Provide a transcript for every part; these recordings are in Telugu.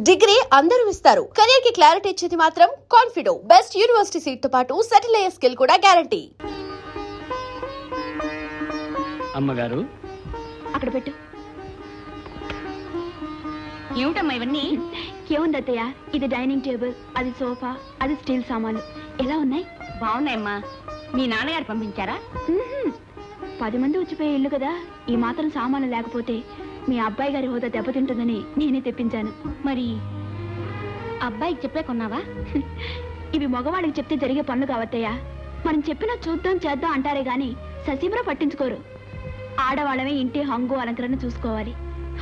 డిగ్రీ అందరూ ఇస్తారు. కెరీర్ కి క్లారిటీ ఇచ్చేది మాత్రం కాన్ఫిడో. బెస్ట్ యూనివర్సిటీ సీట్ తో పాటు సెటిల్ అయ్యే స్కిల్ కూడా గ్యారంటీ. అమ్మగారు అక్కడ పెట్టు. ఏమిటమ్మా ఇవన్నీ? ఏముంది అత్తయ్య, ఇది డైనింగ్ టేబుల్, అది సోఫా, అది స్టీల్ సామాన్లు. ఎలా ఉన్నాయి? బాగున్నాయమ్మా. మీ నాన్నగారు పంపించారా? 10 మంది వచ్చిపోయే ఇల్లు కదా, ఈ మాత్రం సామాన్లు లేకపోతే మీ అబ్బాయి గారి హోదా దెబ్బతింటుందని నేనే తెప్పించాను. మరి అబ్బాయికి చెప్పే కొన్నావా? ఇవి మగవాళ్ళకి చెప్తే జరిగే పనులు కావత్తయ్యా. మనం చెప్పినా చూద్దాం చేద్దాం అంటారే గాని ససీమరా పట్టించుకోరు. ఆడవాళ్ళమే ఇంటి హంగు అలంకరణ చూసుకోవాలి.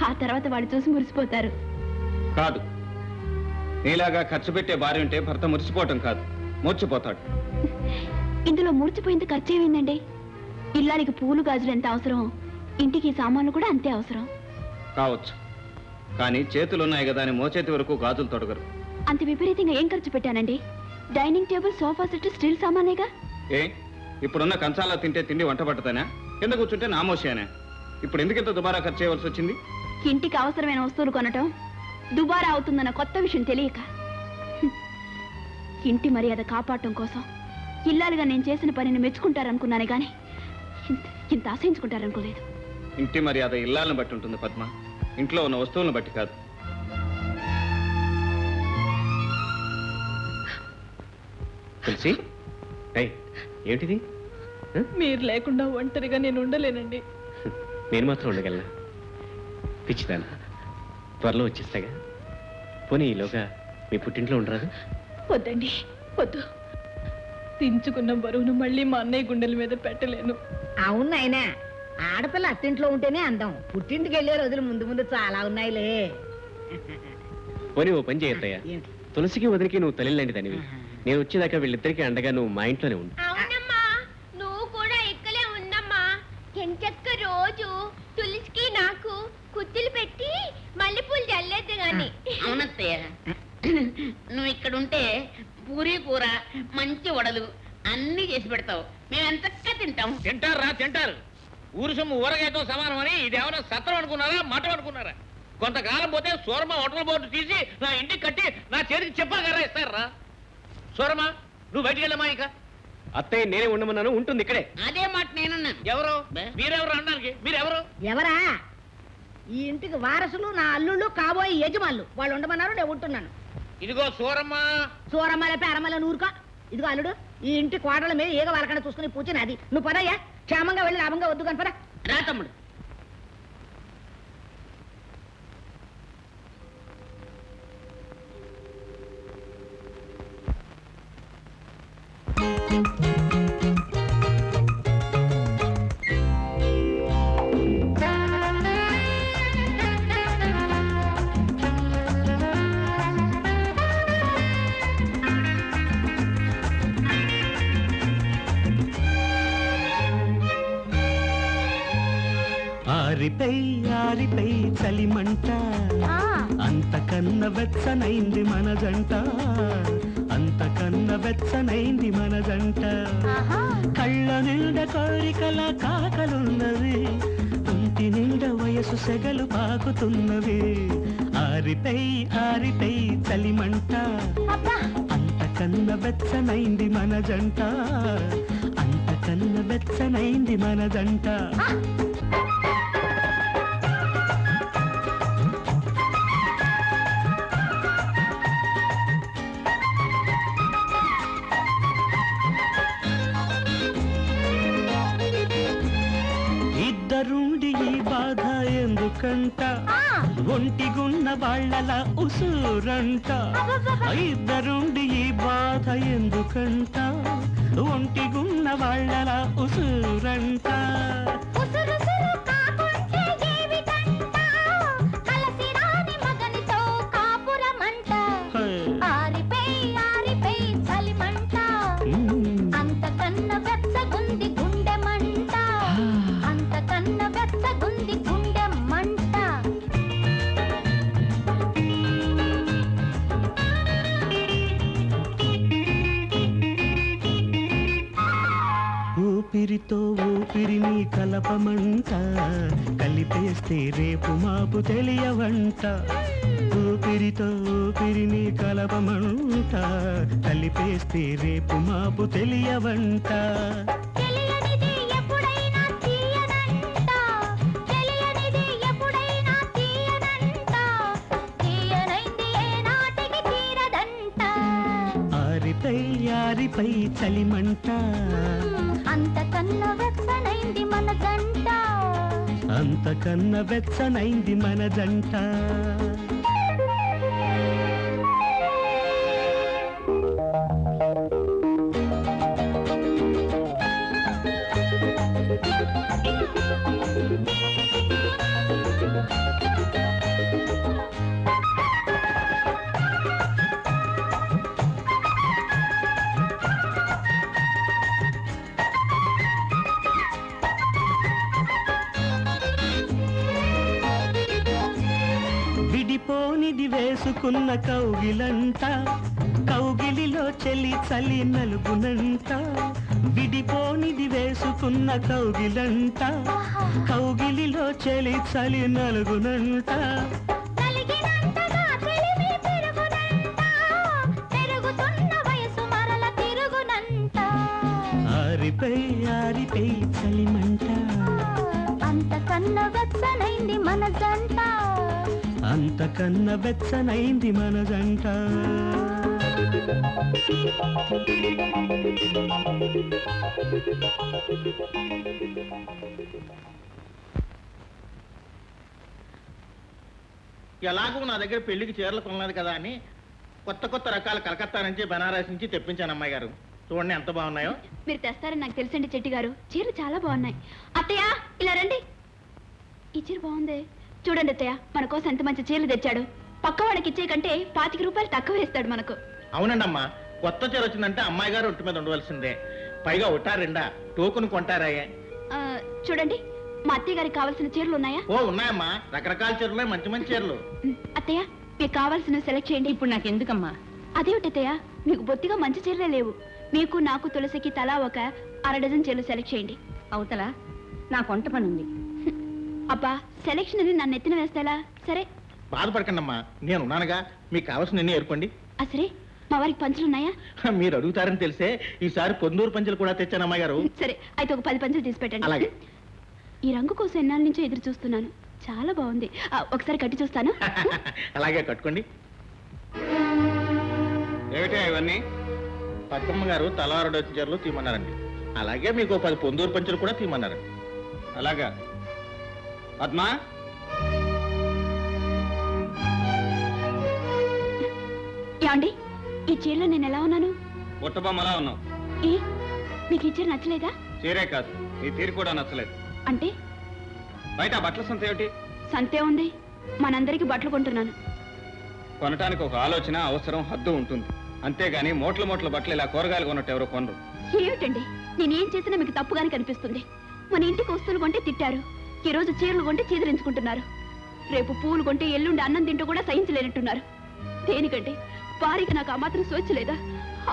ఆ తర్వాత వాళ్ళు చూసి మురిసిపోతారు. కాదు, నీలాగా ఖర్చు పెట్టే భార్య ఉంటే భర్త మురిసిపోవటం కాదు, మూర్చిపోతాడు. ఇందులో మూర్చిపోయింది ఖర్చేమైందండి? ఇల్లానికి పూలు గాజులు ఎంత అవసరం, ఇంటికి సామాన్లు కూడా అంతే అవసరం. కావచ్చు, కానీ చేతులున్నాయి కదా అని మోచేతి వరకు గాజులు తొడగరు. అంత విపరీతంగా ఏం ఖర్చు పెట్టానండి? Dining table, sofa set, steel సామానేగా. ఏ ఇప్పుడున్న కంచాలా తింటే తిండి వంట పట్టతానా? కింద కూర్చుంటే నామోషేనా? ఇప్పుడు ఎందుకింత దుబారా ఖర్చు చేయవలసి వచ్చింది? ఇంటికి అవసరమైన వస్తువులు కొనటం దుబారా అవుతుందన్న కొత్త విషయం తెలియక, ఇంటి మర్యాద కాపాడటం కోసం ఇల్లాలుగా నేను చేసిన పనిని మెచ్చుకుంటారనుకున్నానే గాని ఇంత ఆశయించుకుంటారనుకోలేదు. ఇంటి మర్యాద ఇల్లాలను బట్టి ఉంటుంది పద్మ, ఇంట్లో ఉన్న వస్తువులను బట్టి కాదు. తెలిసి ఏమిటిది? మీరు లేకుండా ఒంటరిగా నేను ఉండలేనండి. నేను మాత్రం ఉండగలనా? పిచ్చిదానా, త్వరలో వచ్చేస్తాగా. పోనీ ఈలోగా మీ పుట్టింట్లో ఉండరాదు? వద్దండి, వద్దు. దించుకున్న బరువును మళ్ళీ మా అన్నయ్య గుండెల మీద పెట్టలేను. అవును నాయనా, ఆడపిల్ల అత్తింట్లో ఉంటేనే అందం. పుట్టింటికి వెళ్ళే రోజులు ముందు ముందు చాలా ఉన్నాయిలే. పోనీ ఓ పని చేయొద్దయ్యా, తులసికి వదిలికి నువ్వు తల్లిలాంటి దానివి. నేను వచ్చేదాకా వీళ్ళిద్దరికీ అండగా నువ్వు మా ఇంట్లోనే ఉండు. అవునమ్మా, నువ్వు కూడా ఇక్కడే ఉండమ్మా. ఎంచక్క రోజు తులసికి నాకు కుత్తులు పెట్టి మల్లెపూలు చల్లేద్దు గాని. అవునత్తయ్య, నువ్వు ఇక్కడ ఉంటే పూరి కూర, మంచి వడలు అన్ని చేసి పెడతావు. మేము ఎంతగా తింటాం. తింటారా? తింటారు. ఊరు సొమ్ము ఊరగాయతో సమానం అని ఇది ఏమైనా సత్రం అనుకున్నారా, మఠం అనుకున్నారా? కొంతకాలం పోతే సూరమ్మ హోటల్ బోర్డు తీసి నా ఇంటికి కట్టి నా చేతికి చెప్పగలరా ఇస్తారా? సూరమ్మ, నువ్వు బయటికి వెళ్ళమా. ఇక అత్తయ్య నేనే ఉండమన్నాను, ఉంటుంది ఇక్కడే. అదే మాట నేనున్నాను. ఎవరు మీరెవరు అనడానికి? మీరెవరు? ఎవరా? ఈ ఇంటికి వారసులు, నా అల్లుళ్ళు, కాబోయే యజమానులు. వాళ్ళు ఉండమన్నారు, నేను ఉంటున్నాను. ఇదిగో సూరమ్మ. సూరమ్మల పేరమ్మల నూరుకో. ఇదిగో అల్లుడు, ఈ ఇంటి కోడల మీద ఏగ వాళ్ళకన్నా చూసుకుని పూచిన అది. నువ్వు పదయ్యా, క్షేమంగా వెళ్ళి లాభంగా వద్దు కనపరా. రా తమ్ముడు. ఆరిపై చలిమంట, అంతకన్న వెచ్చనైంది మన జంట, అంతకన్న వెచ్చనైంది మన జంట. కళ్ళ నిండా కోరికల కాకలున్నవి, ఒంటి నిండా వయసు సెగలు పాకుతున్నవి. ఆరిపై చలిమంట, అంతకన్న వెచ్చనైంది మన జంట, అంతకన్న వెచ్చనైంది మన జంట. ఇద్దరుండి ఈ బాధ ఎందుకంట, ఒంటిగున్న వాళ్ళలా ఉసూరంట. ఇద్దరుండి ఈ బాధ ఎందుకంట, ఒంటిగున్న వాళ్ళలా ఉసూరంట. ఊపిరితో ఊపిరిని కలప కలిపేస్తే రేపు మాపు తెలియవంట ఊపిరితో ఊపిరిని కలపమంట కలిపేస్తే రేపు మాపు తెలియవంట తెలియనిది ఎప్పుడైనా తీయనంట తెలియనిది ఎప్పుడైనా తీయనంట తీయనైంది ఏనాటికి తీరదంట ఆరిపై ఆరిపై చలిమంట అంతకన్నా వెచ్చనైంది మన జంట అంతకన్నా వెచ్చనైంది మన జంట విడిపోనిది వేసుకున్న కౌగిలంట కౌగిలిలో చెలి చలి నలుగునంట విడిపోనిది వేసుకున్న కౌగిలంట కౌగిలిలో చెలి చలి నలుగునంట కలిగినంతగా తెలివి పెరుగునంట పెరుగుతున్న వయసు మరల తిరుగునంట ఆరిపై ఆరిపై చలిమంట అంతకన్నా వెచ్చనైంది మన జంట అంతకన్నా వెచ్చనైంది మన జంట ఎలాగో నా దగ్గర పెళ్లికి చీరలు కొనలేదు కదా అని కొత్త కొత్త రకాల కలకత్తా నుంచి బనారస్ నుంచి తెప్పించాను అమ్మాయి గారు. చూడండి ఎంత బాగున్నాయో. మీరు తెస్తారని నాకు తెలుసండి చెట్టి గారు. చీరలు చాలా బాగున్నాయి. అత్తయ్య ఇలా రండి. ఈ చీర బాగుంది చూడండి అత్తయ్య. మన కోసం ఎంత మంచి చీరలు తెచ్చాడు. పక్క వాడికి ఇచ్చే కంటే 25 రూపాయలు తక్కువ వేస్తాడు మనకు. అవునండి అమ్మా, కొత్త చీర వచ్చిందంటే అమ్మాయి గారు ఒంటి మీద ఉండవలసిందే. పైగా ఒకటా రెండా టోకును కొంటారాయే. చూడండి మా అత్తయ్య గారికి కావాల్సిన చీరలు ఉన్నాయా? ఓ ఉన్నాయమ్మా, రకరకాల చీరలే, మంచి మంచి చీరలు. అత్తయ్య మీకు కావాల్సిన సెలెక్ట్ చేయండి. ఇప్పుడు నాకు ఎందుకమ్మా? అదేమిటి అత్తయ్య, మీకు బొత్తిగా మంచి చీరలే లేవు. మీకు నాకు తులసికి తలా ఒక 1/2 డజన్ చీరలు సెలెక్ట్ చేయండి. అవతల నా కొంట పని ఉంది. అబ్బా సెలెక్షన్ అని నన్ను ఎత్తిన వేస్తాలా? సరే బాధపడకండి అమ్మా, నేను ఉన్నానుగా. మీకు కావాల్సిన ఎన్ని ఏర్పండి. సరే మా వారికి పంచులున్నాయా? మీరు అడుగుతారని తెలిసే ఈసారి పొందూరు పంచులు కూడా తెచ్చాను అమ్మాయి గారు. సరే అయితే ఒక 10 పంచులు తీసి పెట్టండి. అలాగే. ఈ రంగు కోసం ఎన్నాళ్ళ నుంచో ఎదురు చూస్తున్నాను. చాలా బాగుంది. ఒకసారి కట్టి చూస్తాను. అలాగే కట్టుకోండి. ఏమిటా ఇవన్నీ? పక్కమ్మ గారు తలా 2 చీరలు తీయమన్నారండి. అలాగే మీకు 10 పొందూరు పంచులు కూడా తీయమన్నారు. అలాగా. పద్మా, ఏమండి ఈ చీరలో నేను ఎలా ఉన్నాను? బుట్టబొమ్మలా ఉన్నావు. ఏ మీకు ఈ చీర నచ్చలేదా? చీరే కాదు, నీ తీరు కూడా నచ్చలేదు. అంటే బయట ఆ బట్టల సంత ఏమిటి? సంతే ఉంది. మనందరికి బట్టలు కొంటున్నాను. కొనటానికి ఒక ఆలోచన, అవసరం, హద్దు ఉంటుంది. అంతేగాని మూట్ల మూట్ల బట్టలు ఇలా కూరగాయలు కొన్నట్టు ఎవరో కొనరు. ఏమిటండి నేనేం చేసినా మీకు తప్పుగానే కనిపిస్తుంది. మన ఇంటికి వస్తువులు కొంటే తిట్టారు. ఈ రోజు చీరలు కొంటే చీదరించుకుంటున్నారు. రేపు పూలు కొంటే ఎల్లుండి అన్నం తింటూ కూడా సహించలేనట్టున్నారు. దేనికంటే భార్యకి నాకు ఆ మాత్రం సోచలేదా?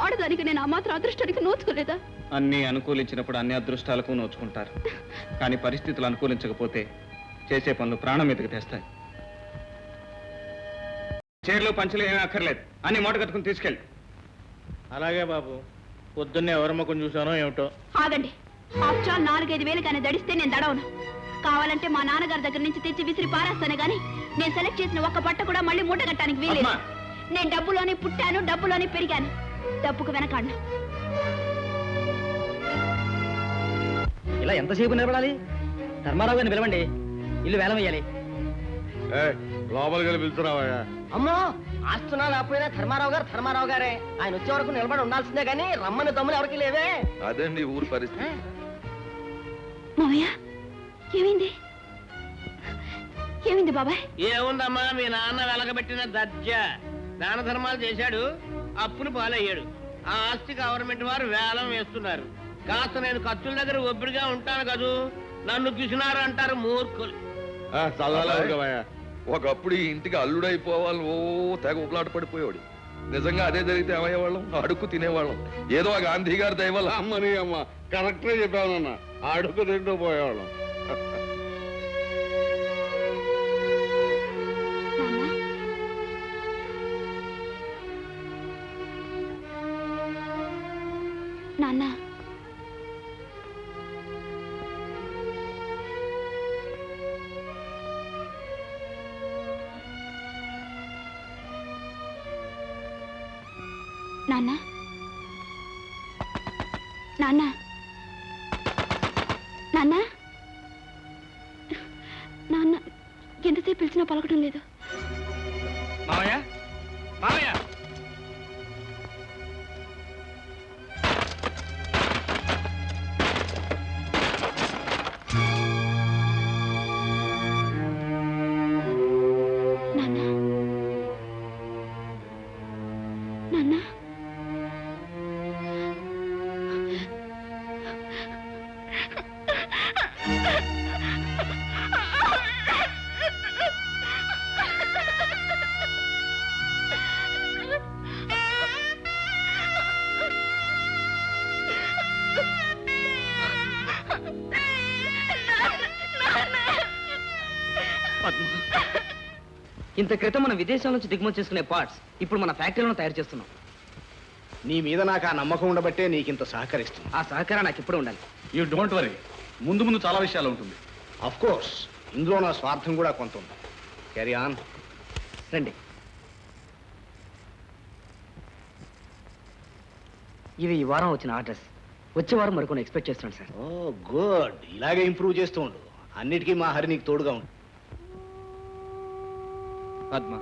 ఆడదానికి నేను ఆ మాత్రం అదృష్టానికి నోచుకోలేదా? అన్ని అనుకూలించినప్పుడు అన్ని అదృష్టాలకు నోచుకుంటారు. కానీ పరిస్థితులు అనుకూలించకపోతే చేసే పనులు ప్రాణం మీదకి తెస్తాయి. చీరలు పంచులు ఏమీ అక్కర్లేదు, అన్ని మూట కట్టుకుని తీసుకెళ్ళి. అలాగే బాబు. పొద్దున్నే ఎవరి ముఖం చూసానో ఏమిటో. ఆగండి. ఆప్షాల్ 4-5 వేలు కానీ దడిస్తే నేను దడవను. కావాలంటే మా నాన్నగారి దగ్గర నుంచి తెచ్చి విసిరి పారేస్తానే గాని నేను సెలెక్ట్ చేసిన ఒక్క బట్ట కూడా మళ్ళీ మూట కట్టడానికి వీలేదు. అమ్మా! నేను డబ్బులోనే పుట్టాను, డబ్బులోనే పెరిగాను. డబ్బుకు వెనకాడను. ఇలా ఎంతసేపు నిలబడాలి? ధర్మారావు గారిని పిలవండి, ఇల్లు వేలం వేయాలి. లోపలికి పిలుచురావా? అమ్మో, ఆస్తున్నా లేకపోయినా ధర్మారావు గారే. ఆయన వచ్చే వరకు నిలబడి ఉండాల్సిందే గాని రమ్మని దమ్ములు ఎవరికి లేవే. అదండి ఊరు పరిస్థితి. మావయ్య ఏమైంది? ఏమైంది బాబాయ్? ఏముందమ్మా, మీ నాన్న వెలగబెట్టిన దర్జా దాన ధర్మాలు చేశాడు, అప్పులు పాలయ్యాడు. ఆ ఆస్తి గవర్నమెంట్ వారు వేలం వేస్తున్నారు. కాస్త నేను ఖర్చుల దగ్గర ఒబ్బిడిగా ఉంటాను కదూ, నన్ను కిసినారు అంటారు మూర్ఖులు. ఒకప్పుడు ఈ ఇంటికి అల్లుడైపోవాలి ఓ తెగ ఉపలాట పడిపోయాడు. నిజంగా అదే జరిగితే ఏమయ్యేవాళ్ళం? అడుక్కు తినేవాళ్ళం. ఏదో ఆ గాంధీ గారి దయవల్ల. అమ్మని అమ్మ కరెక్ట్గా చెప్పానన్న, అడుగు తింటూ పోయేవాళ్ళం. నాన్న నాన్న నాన్న నాన్న నాన్న ఎంతసేపు పిలిచినా పలకడం లేదు. మావయ్య మావయ్య నాన్న నాన్న ఇంత క్రితం మన విదేశాల నుంచి దిగుమతి చేసుకునే పార్ట్స్ ఇప్పుడు మన ఫ్యాక్టరీలో తయారు చేస్తున్నాం. నీ మీద నాకు ఆ నమ్మకం ఉండబట్టే నీకింత సహకరిస్తుంది. ఆ సహకారం నాకు ఇప్పుడు ఉండాలి. యూ డోంట్ వరీ, ముందు ముందు చాలా విషయాలు ఉంటుంది. అఫ్ కోర్స్ ఇందులో నా స్వార్థం కూడా కొంత ఉంది. Carry on. రండి. ఇవి ఈ వారం వచ్చిన ఆర్డర్స్. వచ్చే వారం మరికొన్ని ఎక్స్పెక్ట్ చేస్తున్నాను సార్. ఓ గుడ్, ఇలాగే ఇంప్రూవ్ చేస్తూ ఉండు. అన్నిటికీ మా హరి నీకు తోడుగా ఉండు. పద్మ,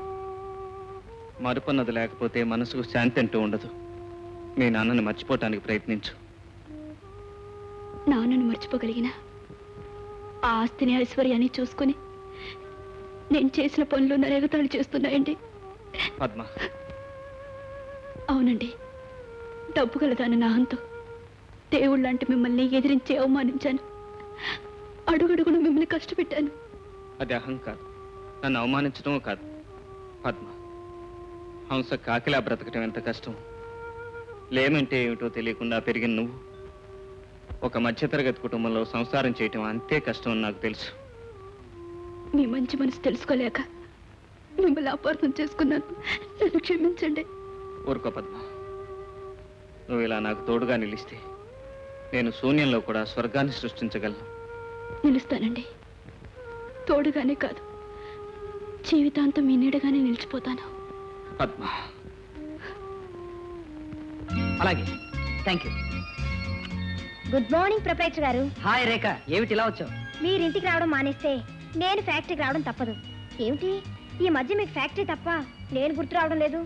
మరుపన్నది లేకపోతే మనసుకు శాంతి అంటూ ఉండదు. మీ నాన్నని మర్చిపోవటానికి ప్రయత్నించు. నాన్నను మర్చిపోగలిగిన ఆ ఆస్తిని ఐశ్వర్యాన్ని చూసుకుని నేను చేసిన పనులు నరేగతాళి చేస్తున్నాయండి. పద్మ, అవునండి, డబ్బు గలదాన నాహంతో దేవుళ్ళంటే మిమ్మల్ని ఎదిరించి అవమానించాను. అడుగడుగును మిమ్మల్ని కష్టపెట్టాను. అది అహంకారం, నన్ను అవమానించడం కాదు. పద్మ, హంస కాకిలా బ్రతకటం ఎంత కష్టం. లేమంటే ఏమిటో తెలియకుండా పెరిగిన నువ్వు ఒక మధ్యతరగతి కుటుంబంలో సంసారం చేయటం అంతే కష్టం అని నాకు తెలుసు. మీ మంచి మనసు తెలుసుకోలేక మిమ్మల్ని అపార్థం చేసుకున్నాను. నన్ను క్షమించండి. ఊరుకో పద్మ, నువ్వు ఇలా నాకు తోడుగా నిలిస్తే నేను శూన్యంలో కూడా స్వర్గాన్ని సృష్టించగలను. నిలుస్తానండి. తోడుగానే కాదు, జీవితాంతం మీ నీడగానే నిలిచిపోతాను. పద్మ, అలాగే. Thank you. Good morning proprietor గారు. హాయ్ రేఖ, ఏమిటి ఇలా వచ్చావు? మీరింటికి రావడం మానేస్తే నేను ఫ్యాక్టరీకి రావడం తప్పదు. ఏమిటి ఈ మధ్య మీకు ఫ్యాక్టరీ తప్ప నేను గుర్తు రావడం లేదు?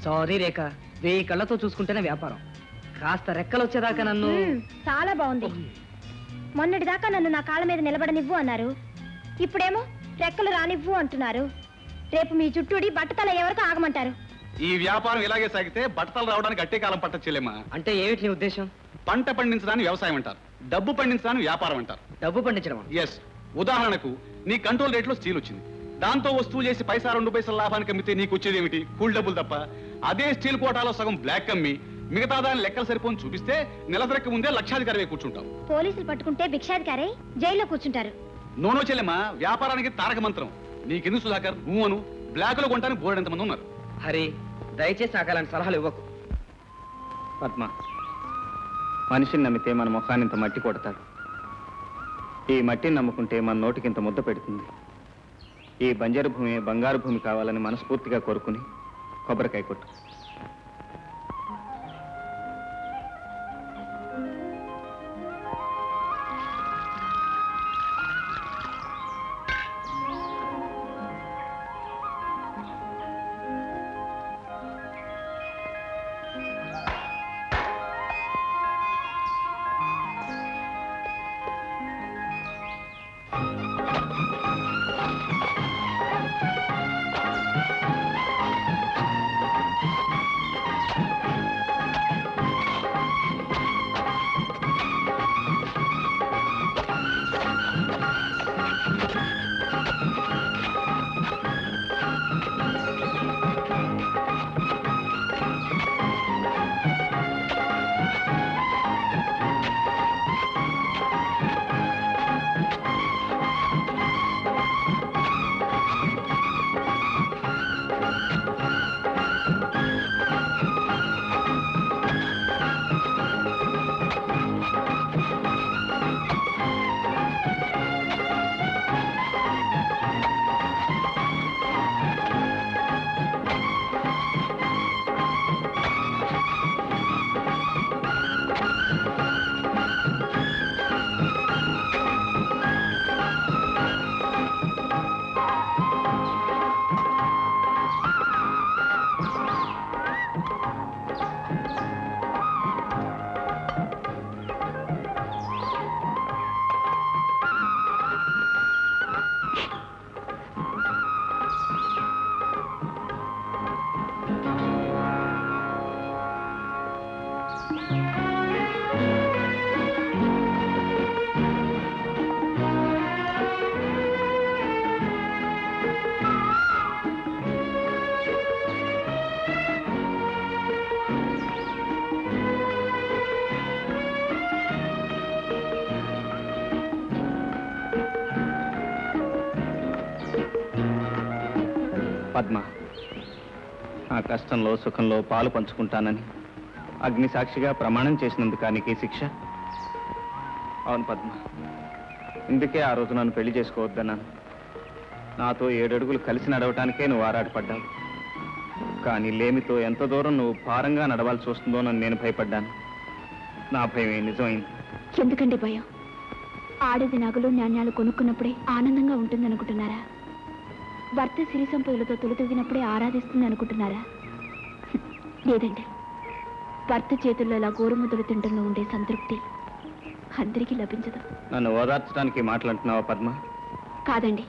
సారీ రేఖ, 1000 కళ్ళతో చూసుకుంటేనే వ్యాపారం. కాస్త రెక్కలు వచ్చేదాకా నన్ను. చాలా బాగుంది. మొన్నటిదాకా నన్ను నా కాళ్ళ మీద నిలబడనివ్వు అన్నారు. ఇప్పుడేమో రెక్కలు రానివ్వు అంటున్నారు. రేపు మీ చుట్టూడి బట్టతల ఎవరికి ఆగమంటారు? ఈ వ్యాపారం ఇలాగే సాగితే బట్టతలు రావడానికి అట్టే కాలం పట్టచ్చేలేమా. అంటే ఏమిటి నీ ఉద్దేశం? పంట పండించడాన్ని వ్యవసాయం అంటారు, డబ్బు పండించడాన్ని వ్యాపారం అంటారు. డబ్బు పండించడం? ఎస్. ఉదాహరణకు నీ కంట్రోల్ రేట్లో స్టీల్ వచ్చింది. దాంతో వస్తువు చేసి పైసా 2 పైసల లాభానికి అమ్మితే నీకు వచ్చేది ఏమిటి? కూల్ డబ్బులు తప్ప. అదే స్టీల్ కోటాలో సగం బ్లాక్ అమ్మి మిగతా దాని లెక్కలు సరిపోని చూపిస్తే నెలసరికి ముందే లక్షాధికారి కూర్చుంటాం. పోలీసులు పట్టుకుంటే భిక్షాధికారే జైల్లో కూర్చుంటారు. నోనో చెల్లెమ్మా, వ్యాపారానికి తారక మంత్రం. నీకెందుకు సుధాకర్? నువ్వును బ్లాక్ లో కొంటానికి బోర్డు ఎంతమంది ఉన్నారు. హరి, దయచేసి నాకు అలాంటి సలహాలు ఇవ్వకు. పద్మ, మనిషిని నమ్మితే మన ముఖాన్ని ఇంత మట్టి కొడతాడు. ఈ మట్టిని నమ్ముకుంటే మన నోటికి ఇంత ముద్ద పెడుతుంది. ఈ బంజరు భూమి బంగారు భూమి కావాలని మనస్ఫూర్తిగా కోరుకుని కొబ్బరికాయ కొట్టు. పద్మ, ఆ కష్టంలో సుఖంలో పాలు పంచుకుంటానని అగ్ని సాక్షిగా ప్రమాణం చేసినందుకు నీకు శిక్ష? అవును పద్మ, ఇందుకే ఆ రోజు నన్ను పెళ్లి చేసుకోవద్దన్నాను. నాతో 7 అడుగులు కలిసి నడవటానికే నువ్వు ఆరాటపడ్డావు. కానీ లేమితో ఎంత దూరం నువ్వు భారంగా నడవాల్సి వస్తుందోనని నేను భయపడ్డాను. నా భయం నిజమైంది. ఎందుకండి భయం? ఆడది నగలు నాణ్యాలు కొనుక్కున్నప్పుడే ఆనందంగా ఉంటుందనుకుంటున్నారా? భర్త సిరి సంపదలతో తొలితూగినప్పుడే ఆరాధిస్తుంది అనుకుంటున్నారా? లేదండి. భర్త చేతుల్లో ఇలా గోరుముద్దలు తింటంలో ఉండే సంతృప్తి అందరికీ లభించదు. నన్ను ఓదార్చడానికి మాట్లాడుతున్నావా పద్మ? కాదండి.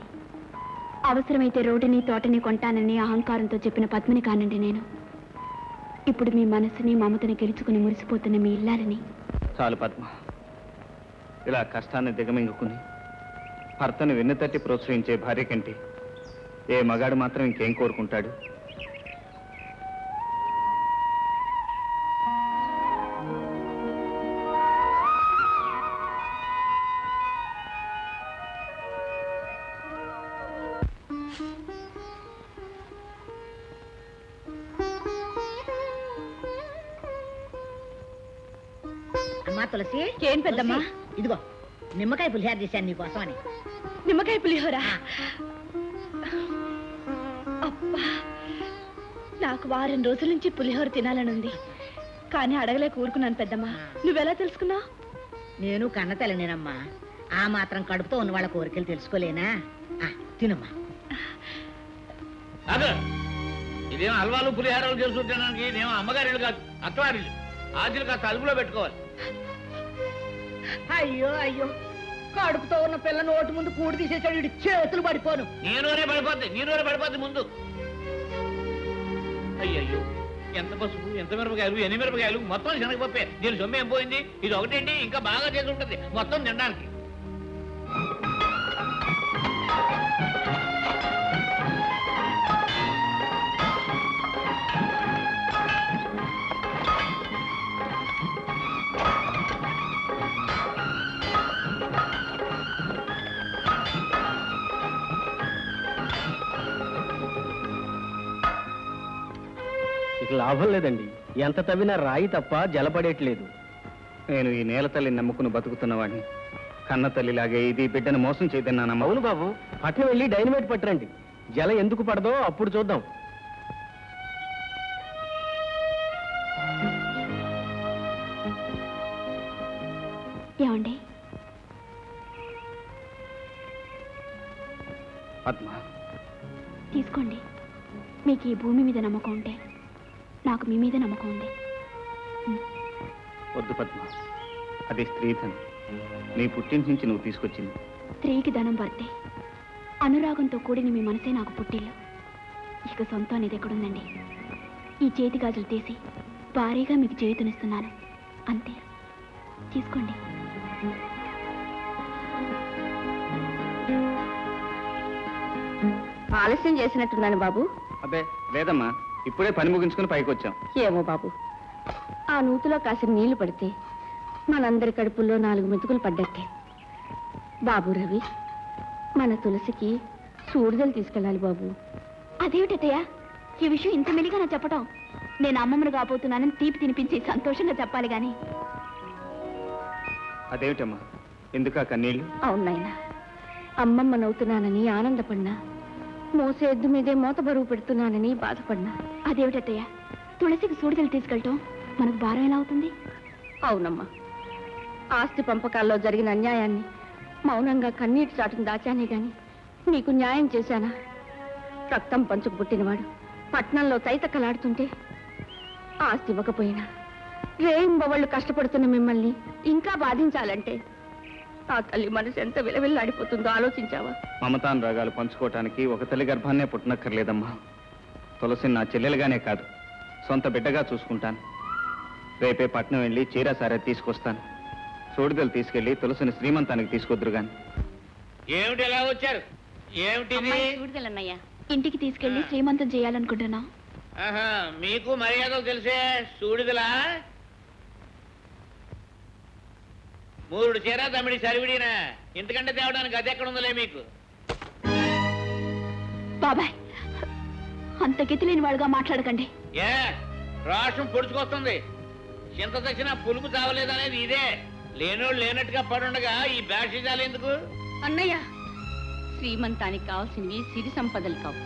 అవసరమైతే రోడ్డుని తోటని కొంటానని అహంకారంతో చెప్పిన పద్మని కానండి నేను. ఇప్పుడు మీ మనసుని మమతని గెలుచుకుని మురిసిపోతున్న మీ ఇల్లాలని. చాలు పద్మ. ఇలా కష్టాన్ని దిగమింగుకుని భర్తను వెన్నుతట్టి ప్రోత్సహించే భార్య కంటే ఏ మగాడు మాత్రం ఇంకేం కోరుకుంటాడు? అమ్మా తులసి. ఏం పెద్దమ్మా? ఇదిగో నిమ్మకాయ పులిహార చేశాను నీకోసం అని. నిమ్మకాయ పులిహోరా? అబ్బా, నాకు వారం రోజుల నుంచి పులిహోర తినాలని ఉంది, కానీ అడగలేక ఊరుకున్నాను పెద్దమ్మా. నువ్వెలా తెలుసుకున్నావు? నేను కన్న తల్లినేనమ్మా. ఆ మాత్రం కడుపుతో ఉన్న వాళ్ళ కోరికలు తెలుసుకోలేనా? తినమ్మా. ఇదేం హల్వాలు పులిహారాలు చేసుకుంటానికి ఇదేమో అమ్మగారిళ్ళు కాదు, అత్తవారిళ్ళు. ఆజులు కాస్త అదుపులో పెట్టుకోవాలి. అయ్యో అయ్యో, కడుపుతో ఉన్న పిల్ల నోటి ముందు కూడి తీసేసాడు. ఇటు చేతులు పడిపోను. నీలోనే పడిపోద్ది ముందు. అయ్యయ్యో, ఎంత పసుపు, ఎంత మిరపకాయలు, ఎన్ని మిరపకాయలు, మొత్తం శనగపప్పే. దీని సొమ్ము ఏం పోయింది? ఇది ఒకటేంటి, ఇంకా బాగా చేసి ఉంటుంది మొత్తం తినడానికి. ఇక లాభం లేదండి. ఎంత తవ్వినా రాయి తప్ప జలపడేట్లేదు. నేను ఈ నేల తల్లిని నమ్ముకుని బతుకుతున్నవాడిని. కన్న తల్లిలాగే ఇది బిడ్డను మోసం చేయదన్నానమ్మా. అవును బాబు, పట్నం వెళ్ళి డైనమైట్ పట్టరండి. జల ఎందుకు పడదో అప్పుడు చూద్దాం. ఏమండి? పద్మ, తీసుకోండి. మీకు ఈ భూమి మీద నమ్మకం ఉంటే నాకు మీ మీద నమ్మకం ఉంది. వద్దు పద్మ, అది స్త్రీధనం. నీ పుట్టింటి నుంచి నువ్వు తీసుకొచ్చింది. స్త్రీకి ధనం భర్తే. అనురాగంతో కూడిన మీ మనసే నాకు పుట్టిల్లు. ఇక సొంతం అనేది ఎక్కడుందండి? ఈ చేతి గాజులు తీసి భారీగా మీకు చేయుతనిస్తున్నాను, అంతే. తీసుకోండి. ఆలస్యం చేసినట్టున్నాను బాబు. అబ్బే లేదమ్మా, ఇప్పుడే పని ముగించుకుని పైకి వచ్చాం. ఏమో బాబు, ఆ నూతిలో కాసిన నీళ్లు పడితే మనందరి కడుపుల్లో 4 మెతుకులు పడ్డట్టే. బాబు రవి, మన తులసికి సూడిదలు తీసుకెళ్ళాలి బాబు. అదేమిటయ్యా ఈ విషయం ఇంత మెలిగా నా చెప్పటం? నేను అమ్మమ్మను కాబోతున్నానని తీపి తినిపించి సంతోషంగా చెప్పాలి గాని. అదేమిటమ్మా, ఎందుకా కన్నీళ్ళు? అవునాయనా, అమ్మమ్మనవుతున్నానని ఆనందపడినా, మోసే ఎద్దు మీదే మోత బరువు పెడుతున్నానని బాధపడినా. అదేమిటయ్యా తులసికి సూడిదలు తీసుకెళ్ళటం మనకు భారం ఎలా అవుతుంది? అవునమ్మా, ఆస్తి పంపకాల్లో జరిగిన అన్యాయాన్ని మౌనంగా కన్నీటి చాటును దాచానే గాని నీకు న్యాయం చేశానా? రక్తం పంచుకు పుట్టినవాడు పట్నంలో తైతక్కలాడుతుంటే ఆస్తి ఇవ్వకపోయినా రేయింబవళ్ళు కష్టపడుతున్న మిమ్మల్ని ఇంకా బాధించాలంటే ఆ తల్లి మనసు ఎంత విలవిల్లాడిపోతుందో ఆలోచించావా? మమతాన్ రాగాలు పంచుకోవటానికి ఒక తల్లి గర్భాన్నే పుట్టనక్కర్లేదమ్మా. తులసిని నా చెల్లెలుగానే కాదు, సొంత బిడ్డగా చూసుకుంటాను. రేపే పట్నం వెళ్ళి చీర సారే తీసుకొస్తాను. సూడిదలు తీసుకెళ్లి తులసిని శ్రీమంతానికి తీసుకొద్దురు గాని. ఏమిటి ఎలా వచ్చారు? ఏమిటిది? చూడగలన్నయ్యా, ఇంటికి తీసుకెళ్లి శ్రీమంతం చేయాలనుకుంటున్నా. ఆహా, మీకు మర్యాదలు తెలిసే సూడిదలా? మూడు చీర తమిడి సరివిడినా, ఇంతకంటే తేవడానికి అది ఎక్కడ ఉందలే మీకు. బాబాయ్, అంత గతి లేని వాడుగా మాట్లాడకండి. ఏ రాష్ట్రం పొడుచుకొస్తుంది. చింత తెచ్చినా పులుపు తావలేదనేది ఇదే. లేనోళ్ళు లేనట్టుగా పడుండగా ఈ బ్యాషిజాలు ఎందుకు? అన్నయ్య, శ్రీమంతానికి కావాల్సినవి సిరి సంపదలు కావు.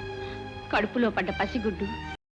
కడుపులో పడ్డ పసిగుడ్డు